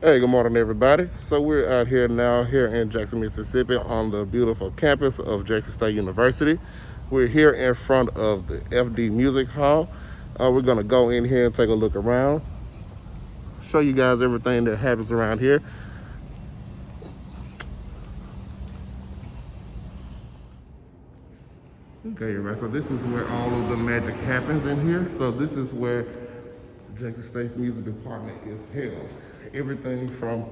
Hey, good morning, everybody. So we're out here now, here in Jackson, Mississippi, on the beautiful campus of Jackson State University. We're here in front of the FD Music Hall. We're gonna go in here and take a look around, show you guys everything that happens around here. Okay, everybody. So this is where all of the magic happens in here. So this is where Jackson State's music department is held. Everything from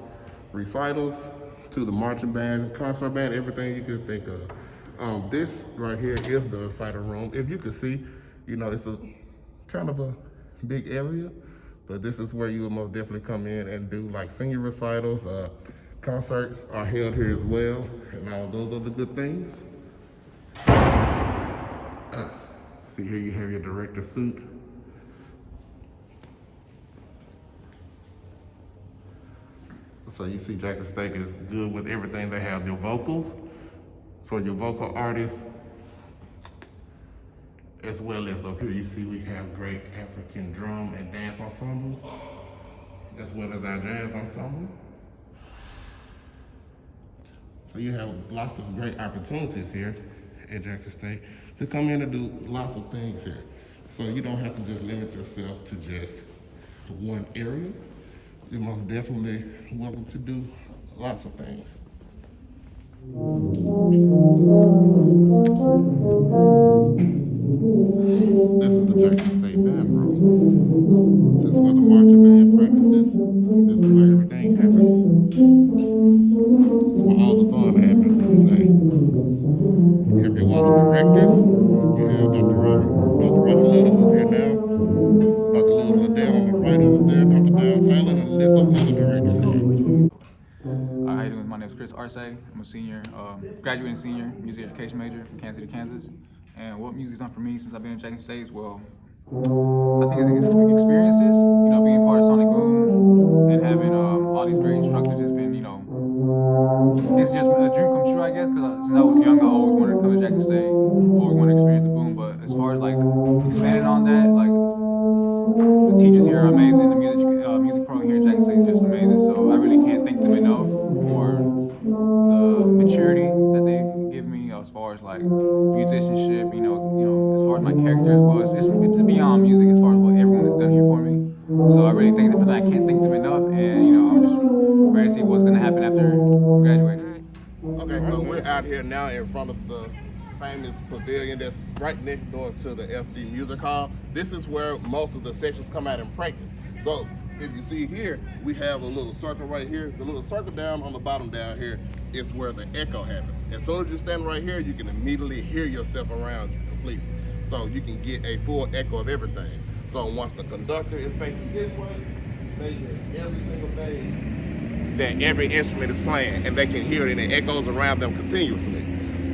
recitals to the marching band, concert band, everything you can think of. This right here is the recital room. If you can see, it's a kind of a big area, but this is where you will most definitely come in and do like senior recitals. Concerts are held here as well, and all those are the good things. See here you have your director suit. So you see Jackson State is good with everything. They have your vocals for your vocal artists, as well as up here you see we have great African drum and dance ensemble, as well as our jazz ensemble. So you have lots of great opportunities here at Jackson State to come in and do lots of things here. So you don't have to just limit yourself to just one area. You're most definitely welcome to do lots of things. This is the Jackson State Band Room. This is where the marching band practices. This is where everything happens. This is where all the fun happens, you can say. You have your wall of directors. You have Dr. Roger Little, who's here now. Dr. Lewis Liddell on the right over there. Dr. Dow Taylor, and a list of other directors here. How you doing? My name is Chris Arce. I'm a senior, graduating senior, music education major from Kansas City, Kansas. And what music's done for me since I've been in Jackson State, well, I think it's experiences. Being part of Sonic Boom and having all these great instructors has been, it's just a dream come true, I guess. Because since I was young, I always wanted to come to Jackson State, always wanted to experience the boom. But as far as like expanding on that, like the teachers here are amazing. The music program here in Jackson State is just amazing. So I really can't thank them enough for the maturity that they give me as far as like musicianship. As far as my character as well. It's beyond music as far as what everyone has done here for me. So I really thank them for that. I can't thank them enough, and I'm just ready to see what's gonna happen after graduating. Okay, so we're out here now in front of the famous pavilion that's right next door to the FD Music Hall. This is where most of the sections come out and practice. So if you see here, we have a little circle right here. The little circle down on the bottom down here is where the echo happens. As soon as you stand right here, you can immediately hear yourself around you completely. So you can get a full echo of everything. So once the conductor is facing this way, they hear every single thing that every instrument is playing, and they can hear it and it echoes around them continuously.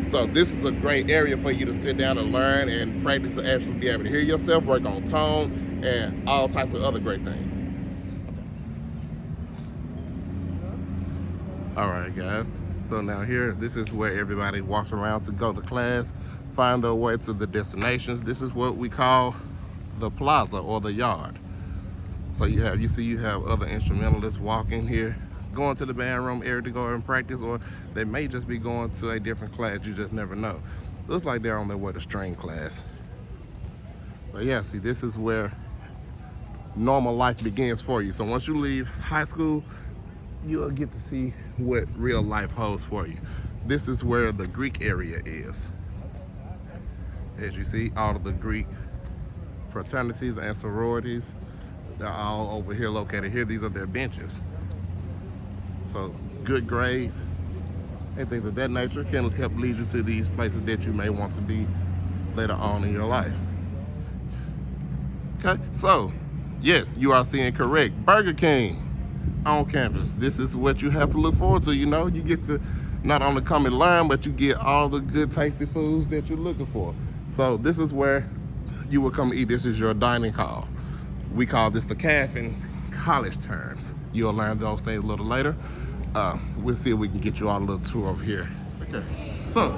So this is a great area for you to sit down and learn and practice to actually be able to hear yourself, work on tone, and all types of other great things. All right, guys. So now here, this is where everybody walks around to go to class, find their way to the destinations. This is what we call the plaza or the yard. So you have other instrumentalists walking here, going to the band room area to go and practice, or they may just be going to a different class. You just never know. Looks like they're on their way to string class. But yeah, see, this is where normal life begins for you. So once you leave high school, you'll get to see what real life holds for you. This is where the Greek area is. As you see, all of the Greek fraternities and sororities, they're all over here located here. These are their benches. So good grades and things of that nature can help lead you to these places that you may want to be later on in your life. Okay, so yes, you are seeing correct. Burger King on campus. This is what you have to look forward to. You get to not only come and learn, but you get all the good tasty foods that you're looking for. So this is where you will come eat. This is your dining hall. We call this the calf in college terms. You'll learn those things a little later. We'll see if we can get you all a little tour over here. Okay, so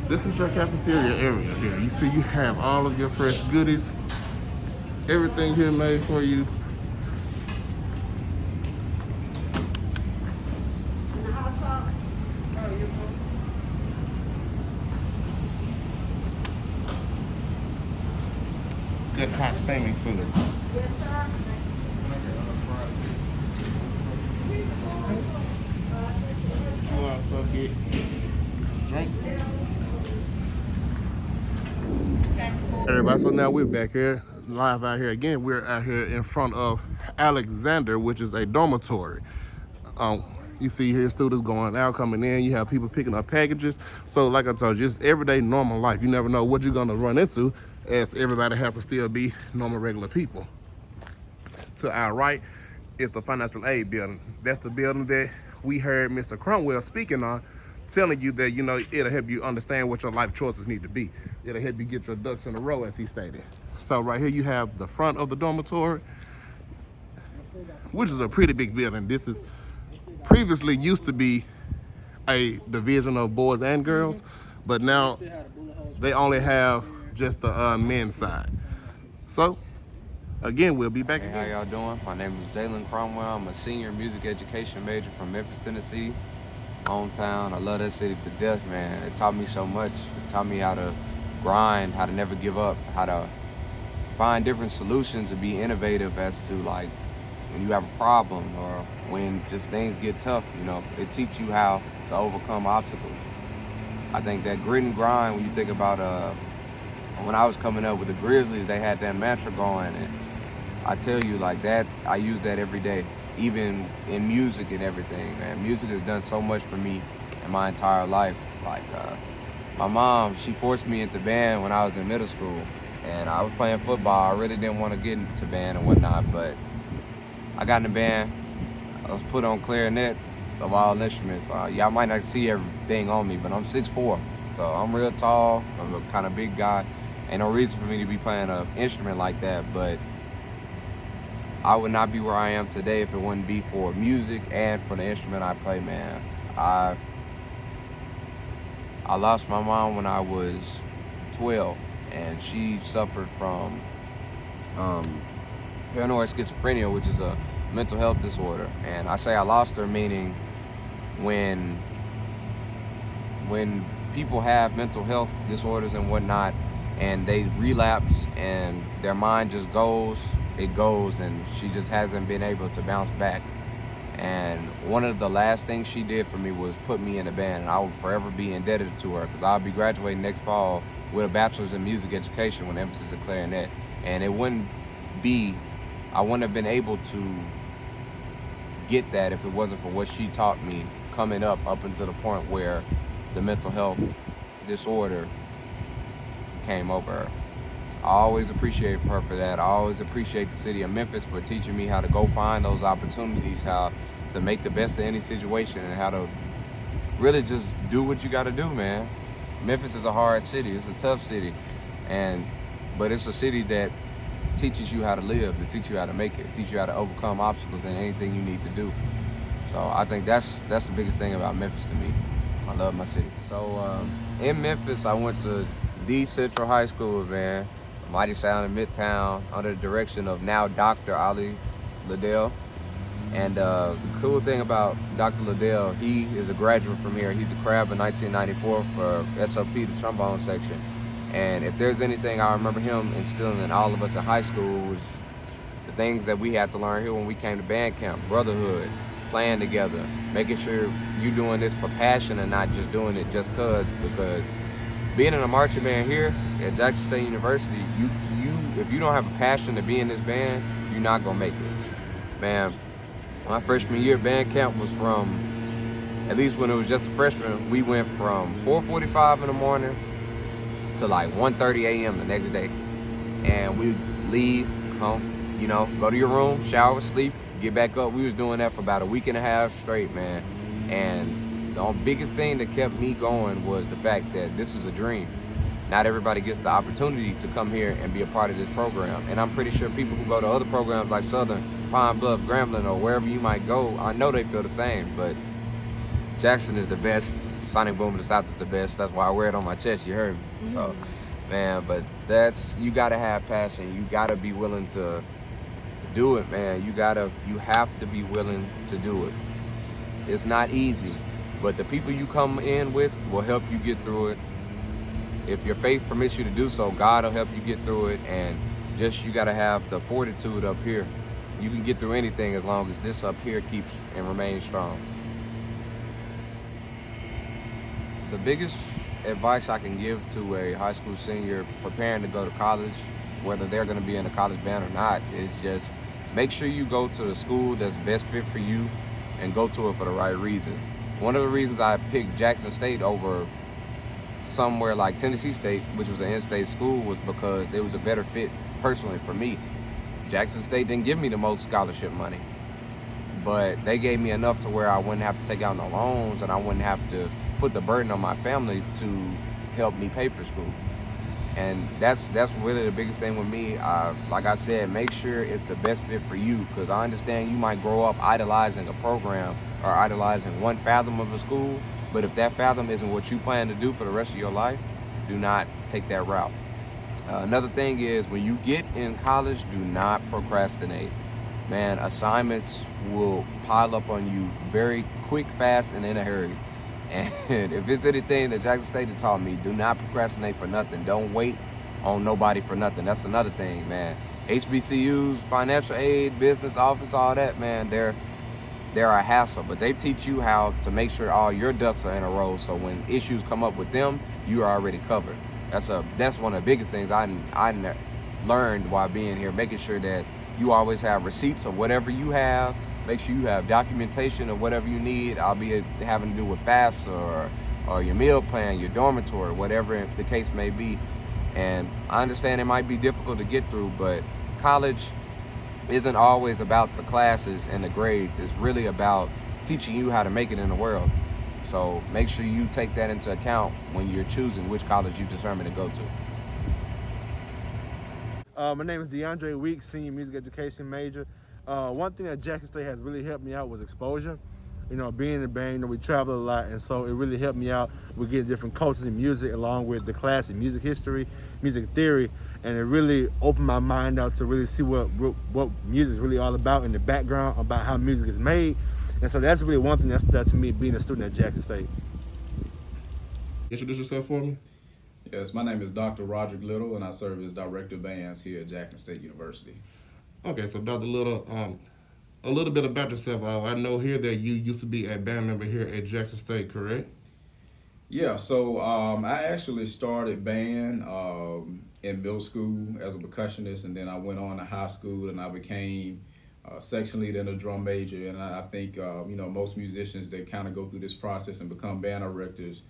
this is your cafeteria area here. You see you have all of your fresh goodies. Everything here made for you steamy food. You also get drinks. Everybody, so now we're back here, live out here again. We're out here in front of Alexander, which is a dormitory. You see here students going out, coming in. You have people picking up packages. So like I told you, it's everyday normal life. You never know what you're gonna run into, as everybody has to still be normal, regular people. To our right is the financial aid building. That's the building that we heard Mr. Cromwell speaking on, telling you that, you know, it'll help you understand what your life choices need to be. It'll help you get your ducks in a row, as he stated. So right here you have the front of the dormitory, which is a pretty big building. This is previously used to be a division of boys and girls, but now they only have just the men's side. So again, we'll be back Hey, again. how y'all doing? My name is Jalen Cromwell. I'm a senior music education major from Memphis, Tennessee, hometown. I love that city to death, man. It taught me so much. It taught me how to grind, how to never give up, how to find different solutions and be innovative as to, like, when you have a problem or when just things get tough, you know. It teaches you how to overcome obstacles. I think that grit and grind, when you think about when I was coming up with the Grizzlies, they had that mantra going, and I tell you, like, that, I use that every day, even in music and everything, man. Music has done so much for me in my entire life. Like, my mom, she forced me into band when I was in middle school, and I was playing football. I really didn't want to get into band and whatnot, but I got in the band. I was put on clarinet of all instruments. Y'all might not see everything on me, but I'm 6'4", so I'm real tall. I'm a kind of big guy. Ain't no reason for me to be playing an instrument like that, but I would not be where I am today if it wouldn't be for music and for the instrument I play, man. I lost my mom when I was 12, and she suffered from paranoid schizophrenia, which is a mental health disorder. And I say I lost her meaning when people have mental health disorders and whatnot, and they relapse and their mind just goes, it goes, and she just hasn't been able to bounce back. And one of the last things she did for me was put me in a band, and I will forever be indebted to her, because I'll be graduating next fall with a bachelor's in music education with emphasis in clarinet. And it wouldn't be, I wouldn't have been able to get that if it wasn't for what she taught me coming up until the point where the mental health disorder came over her. I always appreciate her for that. I always appreciate the city of Memphis for teaching me how to go find those opportunities, how to make the best of any situation, and how to really just do what you gotta do, man. Memphis is a hard city, it's a tough city, but it's a city that teaches you how to live, it teaches you how to make it, it teaches you how to overcome obstacles in anything you need to do. So I think that's the biggest thing about Memphis to me. I love my city. So in Memphis, I went to D Central High School, man. Mighty Sound in Midtown, under the direction of now Dr. Ali Liddell. And the cool thing about Dr. Liddell, he is a graduate from here. He's a crab in 1994 for SOP, the trombone section. And if there's anything I remember him instilling in all of us in high school was the things that we had to learn here when we came to band camp: brotherhood, playing together, making sure you're doing this for passion and not just doing it just because being in a marching band here at Jackson State University, if you don't have a passion to be in this band, you're not gonna make it. Man, my freshman year band camp was from, at least when it was just a freshman, we went from 4:45 in the morning to like 1:30 a.m. the next day. And we leave, home, go to your room, shower, sleep, get back up. We was doing that for about a week and a half straight, man. And the biggest thing that kept me going was the fact that this was a dream. Not everybody gets the opportunity to come here and be a part of this program. And I'm pretty sure people who go to other programs like Southern, Pine Bluff, Grambling, or wherever you might go, I know they feel the same, but Jackson is the best. Sonic Boom of the South is the best. That's why I wear it on my chest, you heard me. Mm-hmm. So, man, but you gotta have passion. You gotta be willing to do it, man. You have to be willing to do it. It's not easy, but the people you come in with will help you get through it. If your faith permits you to do so, God will help you get through it, and Just you gotta have the fortitude up here. You can get through anything as long as this up here keeps and remains strong. The biggest advice I can give to a high school senior preparing to go to college, whether they're gonna be in a college band or not, is just make sure you go to the school that's best fit for you and go to it for the right reasons. One of the reasons I picked Jackson State over somewhere like Tennessee State, which was an in-state school, was because it was a better fit personally for me. Jackson State didn't give me the most scholarship money, but they gave me enough to where I wouldn't have to take out no loans and I wouldn't have to put the burden on my family to help me pay for school. And that's really the biggest thing with me. Like I said, make sure it's the best fit for you, because I understand you might grow up idolizing a program or idolizing one fathom of a school, but if that fathom isn't what you plan to do for the rest of your life, do not take that route. Another thing is, when you get in college, do not procrastinate. Man, assignments will pile up on you very quick, fast, and in a hurry. And if it's anything that Jackson State has taught me, do not procrastinate for nothing. Don't wait on nobody for nothing. That's another thing, man. HBCUs, financial aid, business office, all that, man, they're a hassle, but they teach you how to make sure all your ducks are in a row, so when issues come up with them, you are already covered. That's one of the biggest things I learned while being here, making sure that you always have receipts of whatever you have. Make sure you have documentation of whatever you need, albeit having to do with FAFSA or your meal plan, your dormitory, whatever the case may be. And I understand it might be difficult to get through, but college isn't always about the classes and the grades. It's really about teaching you how to make it in the world. So make sure you take that into account when you're choosing which college you determine to go to. My name is DeAndre Weeks, senior music education major. One thing that Jackson State has really helped me out was exposure. You know, being in the band, you know, we travel a lot, and so it really helped me out with getting different cultures in music, along with the class in music history, music theory, and it really opened my mind out to really see what music is really all about in the background, about how music is made. And so that's really one thing that stood out to me being a student at Jackson State. Introduce yourself for me. Yes, my name is Dr. Roderick Little, and I serve as Director of Bands here at Jackson State University. Okay, so Dr. Little, a little bit about yourself. I know here that you used to be a band member here at Jackson State, correct? Yeah, so I actually started band in middle school as a percussionist, and then I went on to high school and I became section leader and a drum major. And I think most musicians that kind of go through this process and become band directors,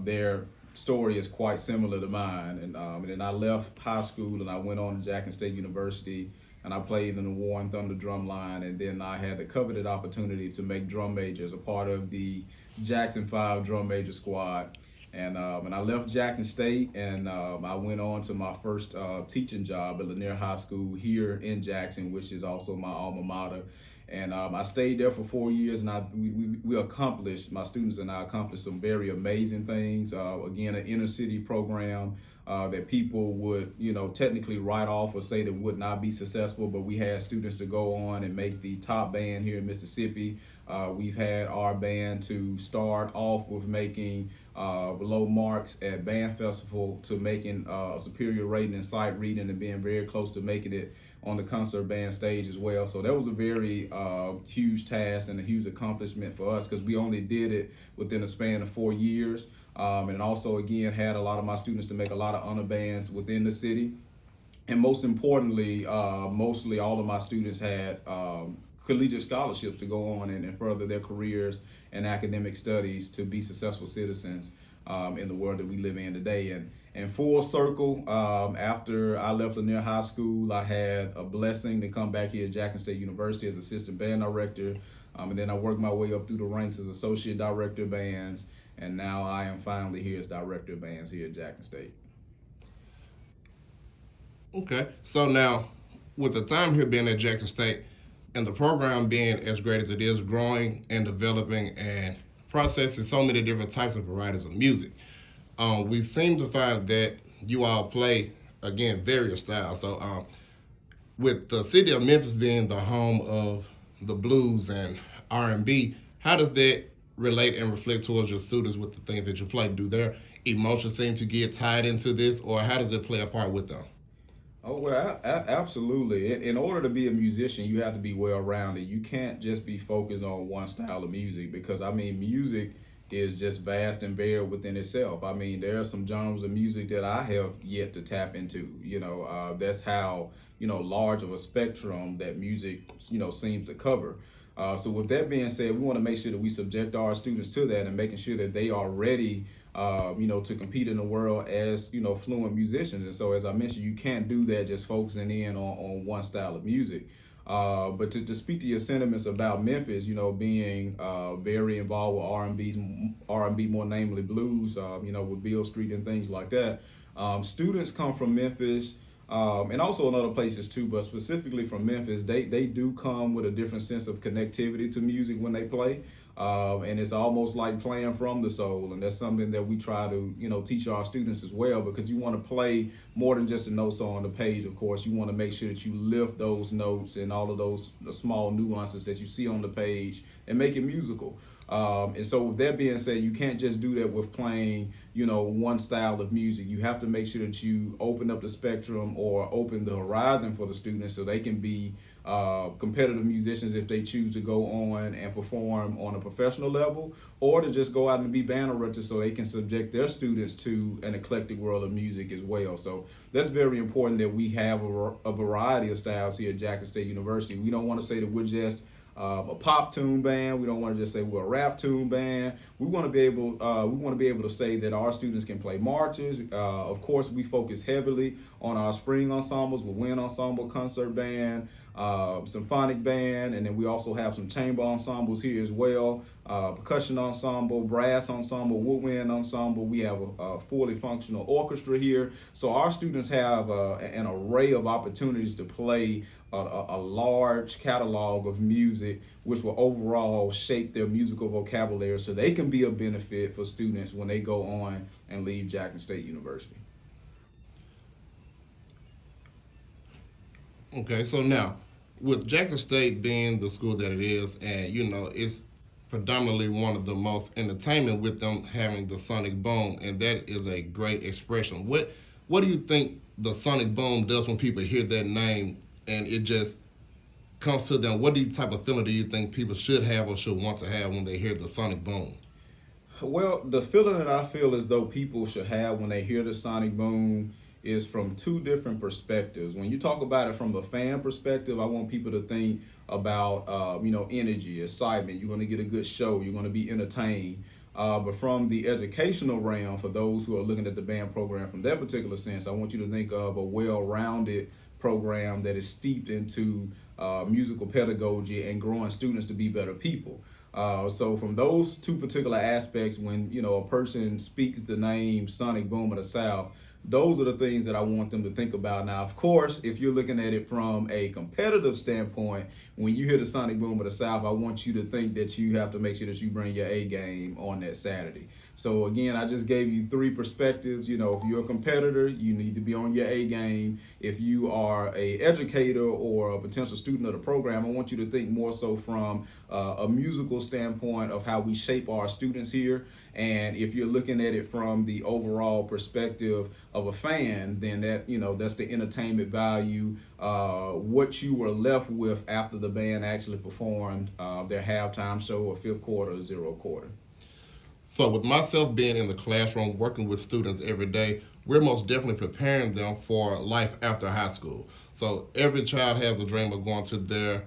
their story is quite similar to mine. And then I left high school and I went on to Jackson State University, and I played in the War and Thunder drum line, and then I had the coveted opportunity to make drum major as a part of the Jackson 5 drum major squad. And I left Jackson State, and I went on to my first teaching job at Lanier High School here in Jackson, which is also my alma mater. And I stayed there for 4 years, and we accomplished, my students and I accomplished some very amazing things. Again, an inner city program that people would, technically write off or say that would not be successful, but we had students to go on and make the top band here in Mississippi. We've had our band to start off with making low marks at band festival, to making a superior rating in sight reading, and being very close to making it on the concert band stage as well. So that was a very huge task and a huge accomplishment for us, because we only did it within a span of 4 years. And also, again, had a lot of my students to make a lot of honor bands within the city. And most importantly, mostly all of my students had collegiate scholarships to go on and further their careers and academic studies to be successful citizens in the world that we live in today. And full circle, after I left Lanier High School, I had a blessing to come back here at Jackson State University as assistant band director. And then I worked my way up through the ranks as associate director of bands. And now I am finally here as director of bands here at Jackson State. Okay, so now with the time here being at Jackson State and the program being as great as it is, growing and developing and processing so many different types of varieties of music, we seem to find that you all play, again, various styles. So with the city of Memphis being the home of the blues and R&B, how does that relate and reflect towards your students with the things that you play? Do their emotions seem to get tied into this, or how does it play a part with them? Oh well, absolutely. In order to be a musician, you have to be well rounded. You can't just be focused on one style of music because I mean, music is just vast and varied within itself. I mean, there are some genres of music that I have yet to tap into. That's how large of a spectrum that music seems to cover. So with that being said, we want to make sure that we subject our students to that and making sure that they are ready to compete in the world as, fluent musicians. And so, as I mentioned, you can't do that just focusing in on one style of music. But to speak to your sentiments about Memphis, being very involved with R&B, more namely blues, with Beale Street and things like that. Students come from Memphis, and also in other places too, but specifically from Memphis, they do come with a different sense of connectivity to music when they play. And it's almost like playing from the soul, and that's something that we try to teach our students as well, because you want to play more than just the notes on the page. Of course, you want to make sure that you lift those notes and all of those the small nuances that you see on the page and make it musical. And so with that being said, you can't just do that with playing one style of music. You have to make sure that you open up the spectrum or open the horizon for the students so they can be competitive musicians if they choose to go on and perform on a professional level, or to just go out and be band directors so they can subject their students to an eclectic world of music as well. So that's very important that we have a variety of styles here at Jackson State University. We don't want to say that we're just a pop tune band. We don't want to just say we're a rap tune band. We want to be able to say that our students can play marches. Of course, we focus heavily on our spring ensembles with wind ensemble, concert band, symphonic band, and then we also have some chamber ensembles here as well, percussion ensemble, brass ensemble, woodwind ensemble. We have a fully functional orchestra here. So our students have an array of opportunities to play a large catalog of music, which will overall shape their musical vocabulary so they can be a benefit for students when they go on and leave Jackson State University. Okay, so now with Jackson State being the school that it is, and it's predominantly one of the most entertainment with them having the sonic boom, and that is a great expression. What do you think the sonic boom does when people hear that name and it just comes to them? What type of feeling do you think people should have or should want to have when they hear the sonic boom? Well, the feeling that I feel as though people should have when they hear the sonic boom is from two different perspectives. When you talk about it from the fan perspective, I want people to think about energy, excitement. You're going to get a good show. You're going to be entertained. But from the educational realm, for those who are looking at the band program from that particular sense, I want you to think of a well-rounded program that is steeped into musical pedagogy and growing students to be better people. So from those two particular aspects, when a person speaks the name Sonic Boom of the South, those are the things that I want them to think about. Now, of course, if you're looking at it from a competitive standpoint, when you hear the Sonic Boom of the South, I want you to think that you have to make sure that you bring your A game on that Saturday. So again, I just gave you three perspectives. If you're a competitor, you need to be on your A game. If you are a educator or a potential student of the program, I want you to think more so from a musical standpoint of how we shape our students here. And if you're looking at it from the overall perspective of a fan, then that's the entertainment value, what you were left with after the band actually performed their halftime show or fifth quarter or zero quarter. So with myself being in the classroom, working with students every day, we're most definitely preparing them for life after high school. So every child has a dream of going to their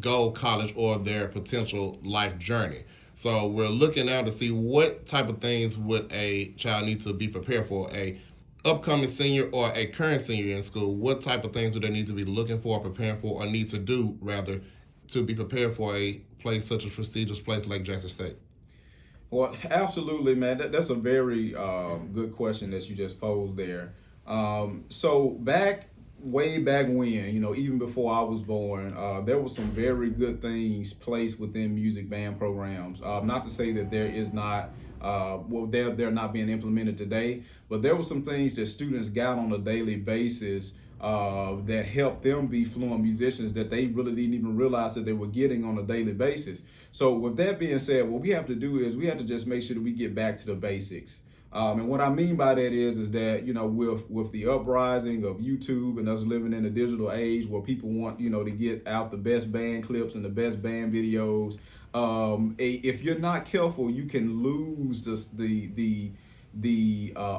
goal college or their potential life journey. So we're looking now to see what type of things would a child need to be prepared for. A upcoming senior or a current senior in school, what type of things do they need to be looking for, preparing for, or need to do rather to be prepared for a place such a prestigious place like Jackson State? Well, absolutely, man. That's a very good question that you just posed there. So way back when, even before I was born, there were some very good things placed within music band programs. Not to say that there is not, they're not being implemented today, but there were some things that students got on a daily basis that helped them be fluent musicians that they really didn't even realize that they were getting on a daily basis. So with that being said, what we have to do is we have to just make sure that we get back to the basics. And what I mean by that is that, you know, with the uprising of YouTube and us living in a digital age where people want, you know, to get out the best band clips and the best band videos, if you're not careful, you can lose the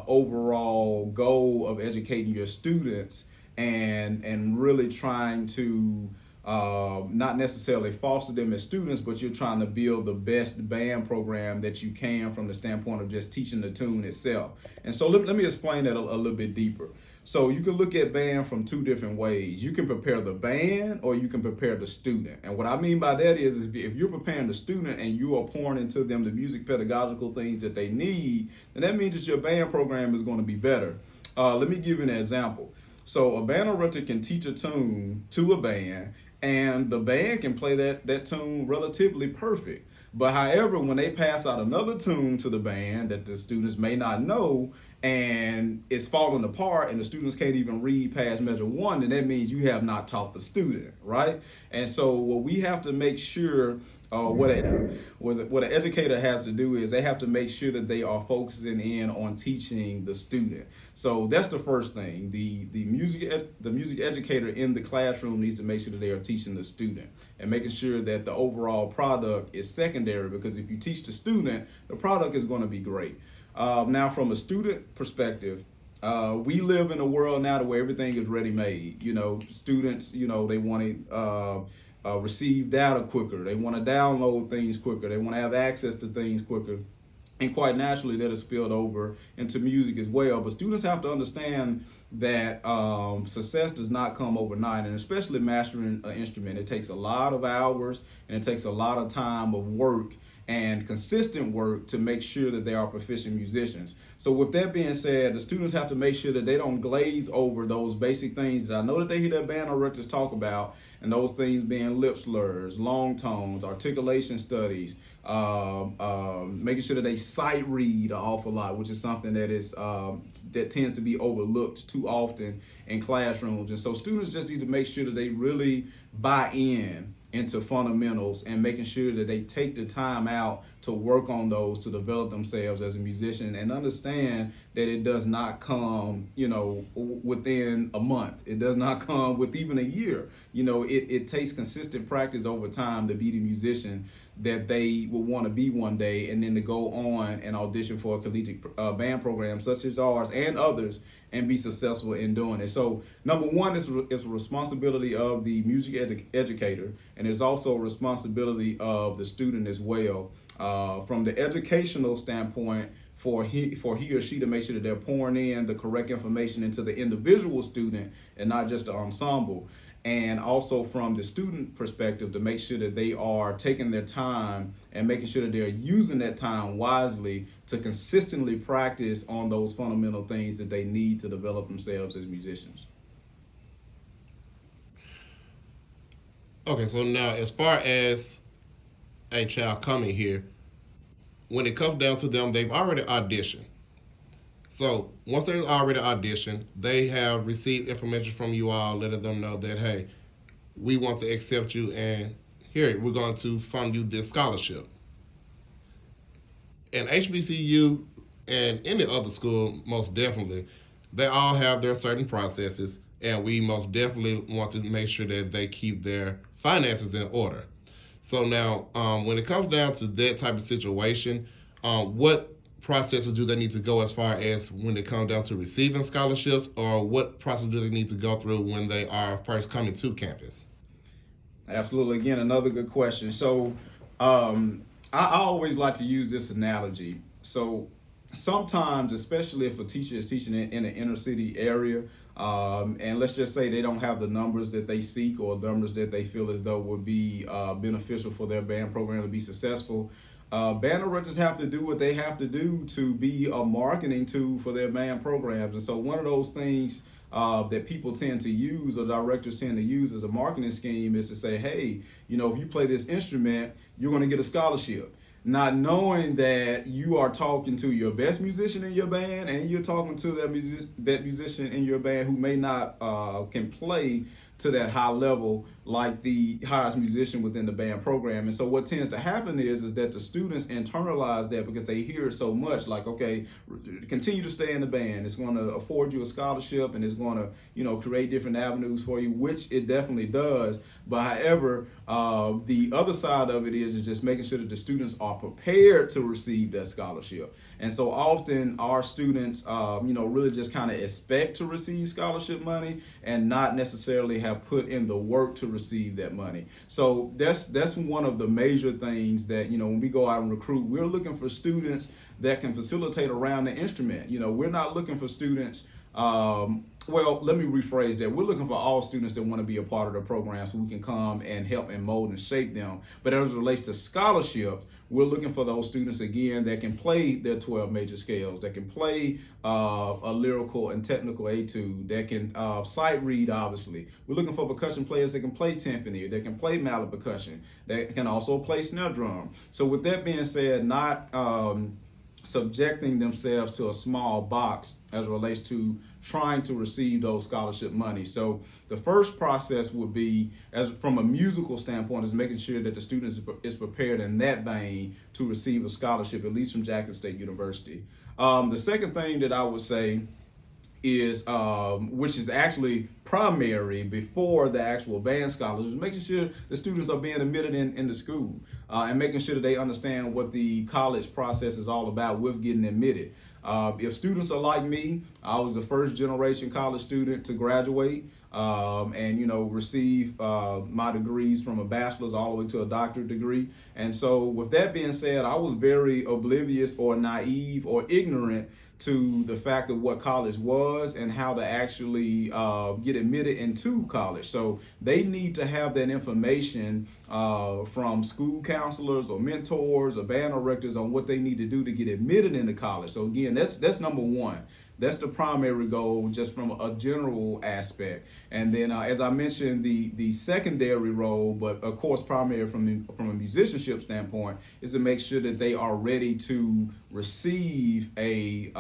overall goal of educating your students and really trying to not necessarily foster them as students, but you're trying to build the best band program that you can from the standpoint of just teaching the tune itself. And so let me explain that a little bit deeper. So you can look at band from two different ways. You can prepare the band or you can prepare the student. And what I mean by that is if you're preparing the student and you are pouring into them the music pedagogical things that they need, then that means that your band program is going to be better. Let me give you an example. So a band director can teach a tune to a band, and the band can play that tune relatively perfect. But however, when they pass out another tune to the band that the students may not know, and it's falling apart and the students can't even read past measure one, then that means you have not taught the student, right? And so what we have to make sure, what an educator has to do is they have to make sure that they are focusing in on teaching the student. So that's the first thing. The music educator in the classroom needs to make sure that they are teaching the student and making sure that the overall product is secondary, because if you teach the student, the product is going to be great. Now, from a student perspective, we live in a world now where everything is ready-made. You know, students, you know, they want to receive data quicker. They want to download things quicker. They want to have access to things quicker. And quite naturally, that is spilled over into music as well. But students have to understand that success does not come overnight, and especially mastering an instrument. It takes a lot of hours and it takes a lot of time of work and consistent work to make sure that they are proficient musicians. So with that being said, the students have to make sure that they don't glaze over those basic things that I know that they hear their band directors talk about, and those things being lip slurs, long tones, articulation studies, making sure that they sight read an awful lot, which is something that is that tends to be overlooked too often in classrooms. And so students just need to make sure that they really buy into fundamentals and making sure that they take the time out to work on those to develop themselves as a musician, and understand that it does not come, you know, within a month. It does not come with even a year. You know, it takes consistent practice over time to be the musician that they will want to be one day, and then to go on and audition for a collegiate band program such as ours and others and be successful in doing it. So number one is a responsibility of the music educator, and it's also a responsibility of the student as well. From the educational standpoint, for he or she to make sure that they're pouring in the correct information into the individual student and not just the ensemble. And also from the student perspective, to make sure that they are taking their time and making sure that they're using that time wisely to consistently practice on those fundamental things that they need to develop themselves as musicians. Okay, so now as far as a child coming here, when it comes down to them, they've already auditioned. So once they've already auditioned, they have received information from you all, letting them know that, hey, we want to accept you, and here, we're going to fund you this scholarship. And HBCU and any other school, most definitely, they all have their certain processes, and we most definitely want to make sure that they keep their finances in order. So now, when it comes down to that type of situation, what processes do they need to go as far as when it comes down to receiving scholarships, or what process do they need to go through when they are first coming to campus? Absolutely. Again, another good question. So I always like to use this analogy. So sometimes, especially if a teacher is teaching in an inner city area, and let's just say they don't have the numbers that they seek or numbers that they feel as though would be beneficial for their band program to be successful, band directors have to do what they have to do to be a marketing tool for their band programs. And so one of those things that people tend to use, or directors tend to use as a marketing scheme, is to say, hey, you know, if you play this instrument, you're going to get a scholarship. Not knowing that you are talking to your best musician in your band, and you're talking to that musician in your band who may not can play to that high level like the highest musician within the band program. And so what tends to happen is that the students internalize that because they hear it so much, like, okay, continue to stay in the band. It's going to afford you a scholarship, and it's going to, create different avenues for you, which it definitely does. But however, the other side of it is just making sure that the students are prepared to receive that scholarship. And so often our students, really just kind of expect to receive scholarship money and not necessarily have put in the work to receive that money. So that's one of the major things that, when we go out and recruit, we're looking for students that can facilitate around the instrument. We're not looking for students, well, let me rephrase that. We're looking for all students that want to be a part of the program so we can come and help and mold and shape them. But as it relates to scholarship, we're looking for those students, again, that can play their 12 major scales, that can play a lyrical and technical etude, that can sight read, obviously. We're looking for percussion players that can play timpani, that can play mallet percussion, that can also play snare drum. So with that being said, not subjecting themselves to a small box as it relates to trying to receive those scholarship money. So the first process would be, as from a musical standpoint, is making sure that the student is prepared in that vein to receive a scholarship, at least from Jackson State University. The second thing that I would say is, which is actually primary before the actual band scholars, is making sure the students are being admitted in the school, and making sure that they understand what the college process is all about with getting admitted. If students are like me, I was the first generation college student to graduate, and receive my degrees from a bachelor's all the way to a doctorate degree. And so with that being said, I was very oblivious or naive or ignorant to the fact of what college was and how to actually get admitted into college. So they need to have that information from school counselors or mentors or band directors on what they need to do to get admitted into college. So again, that's number one. That's the primary goal, just from a general aspect. And then, as I mentioned, the secondary role, but of course primary from a musicianship standpoint, is to make sure that they are ready to receive a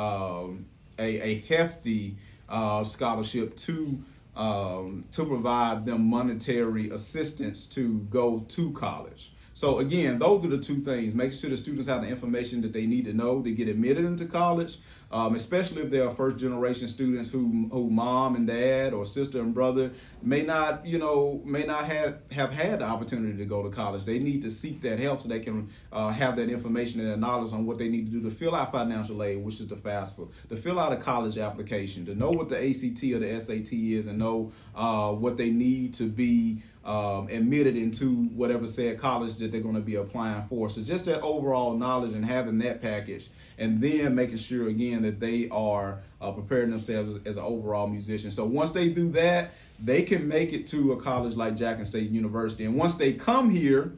hefty scholarship to provide them monetary assistance to go to college. So again, those are the two things: making sure the students have the information that they need to know to get admitted into college, especially if they are first generation students who mom and dad or sister and brother may not have had the opportunity to go to college. They need to seek that help so they can have that information and that knowledge on what they need to do to fill out financial aid, which is the FAFSA, to fill out a college application, to know what the ACT or the SAT is, and know what they need to be admitted into whatever said college that they're going to be applying for. So just that overall knowledge and having that package, and then making sure again that they are preparing themselves as an overall musician. So once they do that, they can make it to a college like Jackson State University. And once they come here,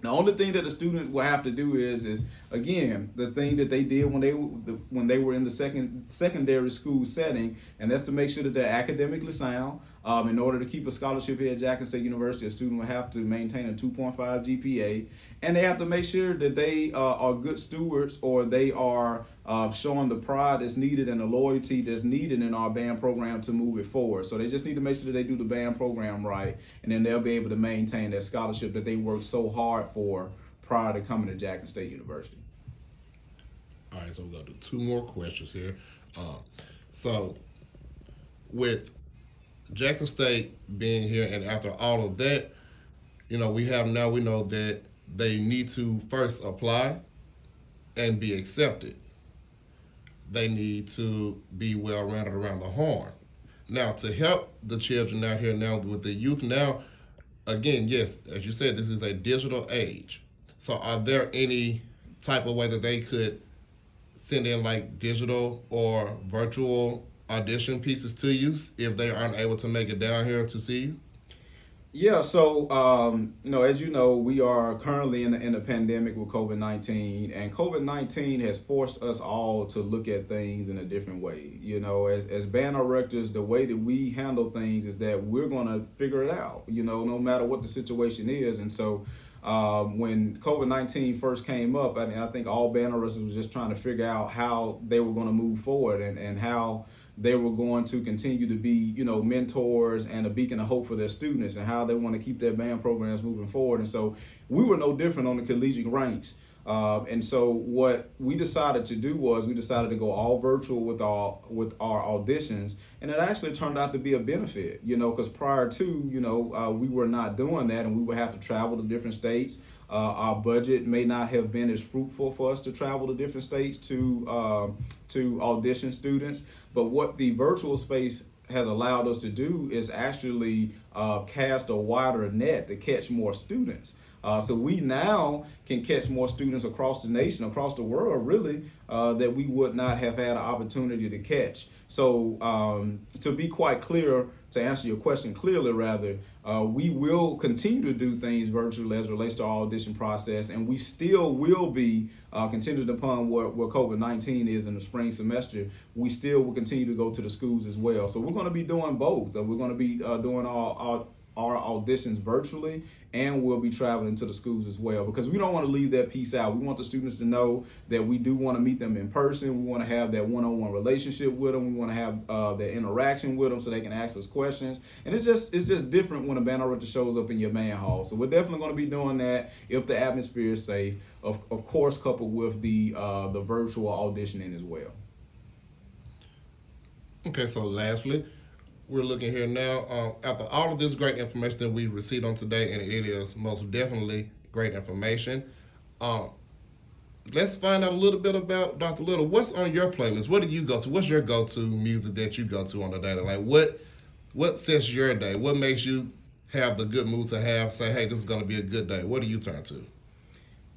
the only thing that the student will have to do is again, the thing that they did when they were in the secondary school setting, and that's to make sure that they're academically sound. In order to keep a scholarship here at Jackson State University, a student will have to maintain a 2.5 GPA, and they have to make sure that they are good stewards, or they are showing the pride that's needed and the loyalty that's needed in our band program to move it forward. So they just need to make sure that they do the band program right, and then they'll be able to maintain that scholarship that they worked so hard for prior to coming to Jackson State University. All right, so we'll go to two more questions here. So with Jackson State being here, and after all of that, we know that they need to first apply and be accepted. They need to be well-rounded around the horn. Now, to help the children out here now with the youth now, again, yes, as you said, this is a digital age. So are there any type of way that they could send in like digital or virtual audition pieces to you if they aren't able to make it down here to see you? Yeah, so as you know, we are currently in a pandemic with COVID-19, and COVID-19 has forced us all to look at things in a different way. As band directors, the way that we handle things is that we're going to figure it out, no matter what the situation is. And so when COVID-19 first came up, I think all band directors was just trying to figure out how they were going to move forward, and how they were going to continue to be, you know, mentors and a beacon of hope for their students and how they want to keep their band programs moving forward. And so we were no different on the collegiate ranks. And so what we decided to do was we decided to go all virtual with our auditions, and it actually turned out to be a benefit, you know, because prior to, you know, we were not doing that, and we would have to travel to different states. Our budget may not have been as fruitful for us to travel to different states to audition students, but what the virtual space has allowed us to do is actually cast a wider net to catch more students. So we now can catch more students across the nation, across the world, really, that we would not have had an opportunity to catch. So to be quite clear, to answer your question clearly, rather, we will continue to do things virtually as it relates to our audition process, and we still will be, contingent upon what COVID-19 is in the spring semester, we still will continue to go to the schools as well. So we're going to be doing both. We're going to be doing our auditions virtually, and we'll be traveling to the schools as well, because we don't want to leave that piece out. We want the students to know that we do want to meet them in person. We want to have that one-on-one relationship with them. We want to have that interaction with them so they can ask us questions. And it's just different when a band director shows up in your band hall. So we're definitely going to be doing that if the atmosphere is safe, of course, coupled with the virtual auditioning as well. Okay, so lastly, we're looking here now, after all of this great information that we received on today, and it is most definitely great information, let's find out a little bit about Dr. Little. What's on your playlist? What do you go to? What's your go-to music that you go to on the daily? Like, what sets your day? What makes you have the good mood to say, hey, this is going to be a good day? What do you turn to?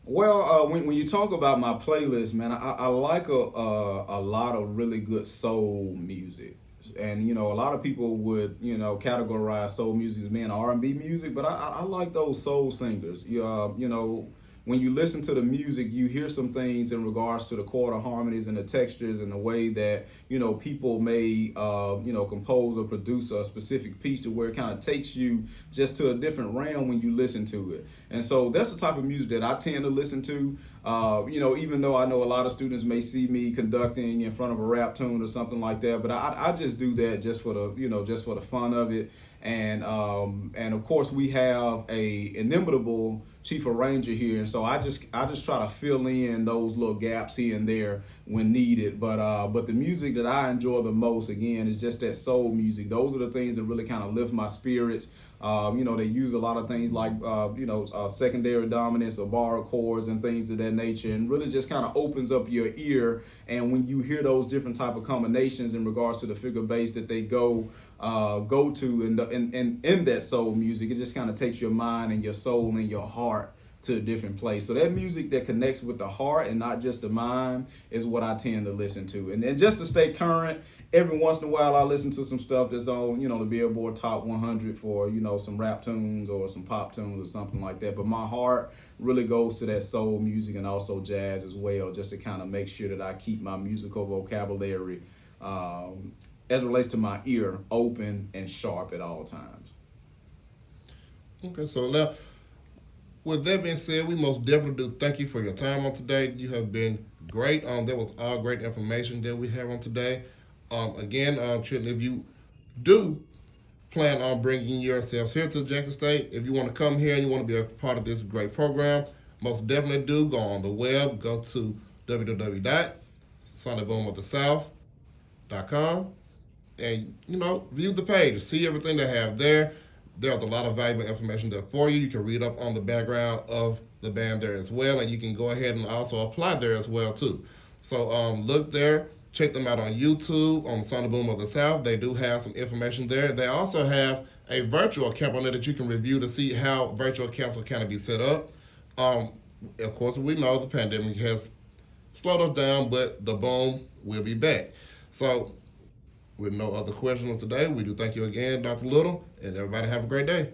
Well, when you talk about my playlist, man, I like a lot of really good soul music. And, you know, a lot of people would, you know, categorize soul music as being R&B music, but I like those soul singers. You know, when you listen to the music, you hear some things in regards to the chord harmonies and the textures and the way that, you know, people may, you know, compose or produce a specific piece to where it kind of takes you just to a different realm when you listen to it. And so that's the type of music that I tend to listen to. You know, even though I know a lot of students may see me conducting in front of a rap tune or something like that, but I just do that just for the, you know, just for the fun of it. And of course we have a inimitable chief arranger here, and so I just try to fill in those little gaps here and there when needed. But the music that I enjoy the most, again, is just that soul music. Those are the things that really kind of lift my spirits. You know, they use a lot of things like you know, secondary dominance or borrowed chords and things of that nature, and really just kind of opens up your ear. And when you hear those different type of combinations in regards to the figure bass that they go to in that soul music, it just kind of takes your mind and your soul and your heart to a different place. So that music that connects with the heart and not just the mind is what I tend to listen to. And just to stay current, every once in a while I listen to some stuff that's on, you know, the Billboard Top 100 for, you know, some rap tunes or some pop tunes or something like that. But my heart really goes to that soul music and also jazz as well, just to kind of make sure that I keep my musical vocabulary as it relates to my ear open and sharp at all times. Okay, so now, with that being said, we most definitely do thank you for your time on today. You have been great. That was all great information that we have on today. Again, Trenton, if you do plan on bringing yourselves here to Jackson State, if you want to come here and you want to be a part of this great program, most definitely do go on the web. Go to www.sonicboomofthesouth.com and, you know, view the page, see everything they have there. There's a lot of valuable information there for you. You can read up on the background of the band there as well, and you can go ahead and also apply there as well too. So look there, check them out on YouTube, on Sonic Boom of the South. They do have some information there. They also have a virtual camp on there that you can review to see how virtual camps will kind of be set up. Of course, we know the pandemic has slowed us down, but the boom will be back. So with no other questions today, we do thank you again, Dr. Little, and everybody have a great day.